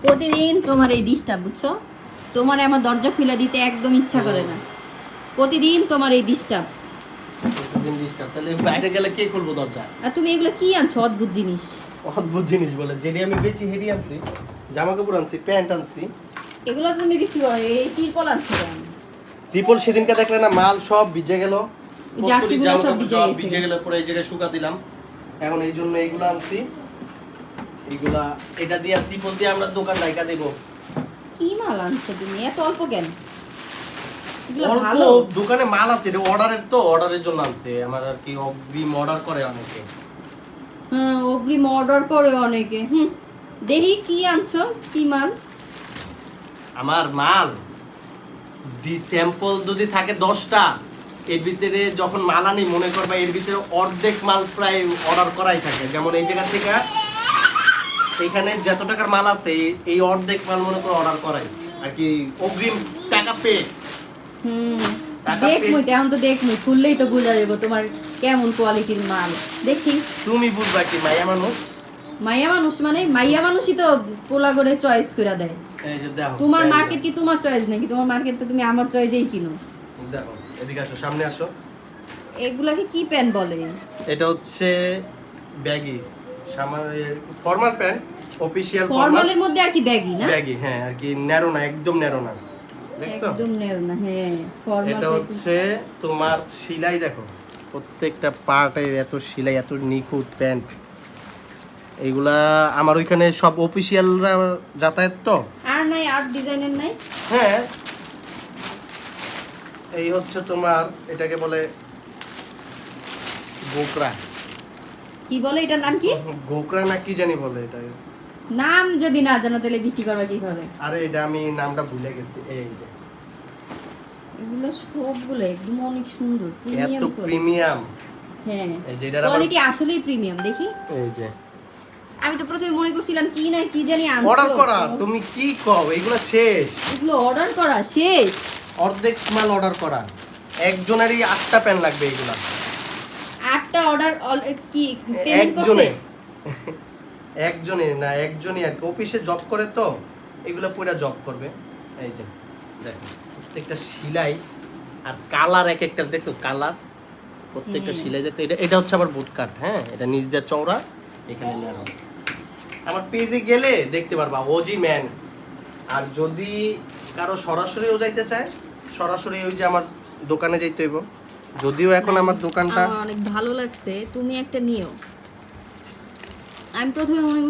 প্রতিদিন তোমার এই ডিশটা বুঝছো, তোমার আমার দরজা খুলে দিতে একদম ইচ্ছা করে না। প্রতিদিন তোমার এই ডিশটা। প্রতিদিন ডিস্টার্ব, তাহলে বাইরে গেলে কে খুলবো দরজা? আর তুমি এগুলো কি আনছো অদ্ভুত জিনিস? অদ্ভুত জিনিস বলে যেটি আমি বেচি হেডি আনছি, জামা কাপড় আনছি, প্যান্ট আনছি। এগুলো তুমি বিক্রি করো, এই তিরপল আনছো কেন? ত্রিপল সেদিনকে দেখলে না, মাল সব ভিজে গেল, জার্সিগুলো জামা সব কাপড় ভিজে সব গেছে। ভিজে গেল, পরে এই জায়গায় শুকা দিলাম। এখন এই জন্য এইগুলো আনছি, এইগুলা এটা দিয়ে ত্রিপল দিয়ে আমরা দোকান জায়গা দেব। কি মাল আনছো তুমি এত অল্প কেন? এগুলো অল্প ভালো। দোকানে মাল আছে, এটা অর্ডারের, তো অর্ডারের জন্য আনছে। আমার আর কি অগ্রিম অর্ডার করে অনেকে। হ্যাঁ, অগ্রিম অর্ডার করে অনেকে। দেখি কি আনছো, কি মাল? আমার মাল ডি স্যাম্পল যদি থাকে 10টা, এর ভিতরে যখন মাল আনি মনে করবা এর ভিতরে অর্ধেক মাল প্রায় অর্ডার করাই থাকে। যেমন এই জায়গা থেকে এখানে যত টাকার মাল আছে এই অর্ধেক মাল মনে করে অর্ডার করাই আর কি, অগ্রিম টাকা পে। দেখমু এখন তো দেখমু, খুললেই তো বোঝা যাবে তোমার কেমন কোয়ালিটির মাল। দেখি। তুমি বুঝবা কি মাইয়া মানুষ। মাইয়া মানুষ মানে মাইয়া মানুষই তো পোলা করে চয়েস করে দেয়। এই যে দেখো, তোমার মার্কেট কি তোমার চয়েস নাকি? তোমার মার্কেট তো তুমি আমার চয়েসেই কিনো। দেখো এদিকে আসো, সামনে আসো। এগুলাকে কি প্যান্ট বলে? এটা হচ্ছে ব্যাগি, ফর্মাল প্যান্ট, অফিশিয়াল ফর্মালের মধ্যে আর কি ব্যাগি না? ব্যাগি, হ্যাঁ আর কি, ন্যারো না, একদম ন্যারো না। দেখছো, একদম নেরো না। হ্যাঁ, ফর্মাল। এটা হচ্ছে তোমার সেলাই, দেখো প্রত্যেকটা পার্টের এত সেলাই, এত নিখুঁত প্যান্ট। এইগুলা আমার ওইখানে সব অফিশিয়ালরা যাতায়াত তো। আর নাই, আর ডিজাইনের নাই? হ্যাঁ, এই হচ্ছে তোমার, এটাকে বলে গোকরা। কি বলে এটার নাম কি? গোকরা না কি জানি বলে এটা। নাম যদি না জানো তাহলে বিক্রি করবা কিভাবে? আরে এটা আমি নামটা ভুলে গেছি। এই যে এগুলো সবগুলো একদম অনেক সুন্দর, এত প্রিমিয়াম। প্রিমিয়াম। হ্যাঁ, এই যে এটার আবার, কোয়ালিটি আসলেই প্রিমিয়াম। দেখি। এই যে আমি তো প্রথমে মনে করছিলাম কি না কি জানি আনছো। অর্ডার করা, তুমি কি কও, এগুলো শেষ। এগুলো অর্ডার করা শেষ? অর্ধেক মাল অর্ডার করা, একজনেরই 8টা প্যান লাগবে। এগুলা 8টা অর্ডার কি পেমেন্ট করছে? একজনে না, একজনই আর কি, অফিসে জব করে তো, এগুলো পুরা জব করবে। এই যে দেখো প্রত্যেকটা সেলাই আর কালার, এক একটা দেখছো কালার, প্রত্যেকটা সেলাই দেখছো। এটা হচ্ছে আবার বুট কাট। হ্যাঁ, এটা নিচ দিয়ে চওড়া, এখানে ন্যারো। আমার পেজে গেলে দেখতে পারবা ওজি ম্যান। আর যদি কারো সরাসরিও যাইতে চায়, সরাসরি ওই যে আমার দোকানে যাইতে হইব। যদিও এখন আমার দোকানটা আমার অনেক ভালো লাগছে, তুমি একটা নিও। আমি প্রথমে মনে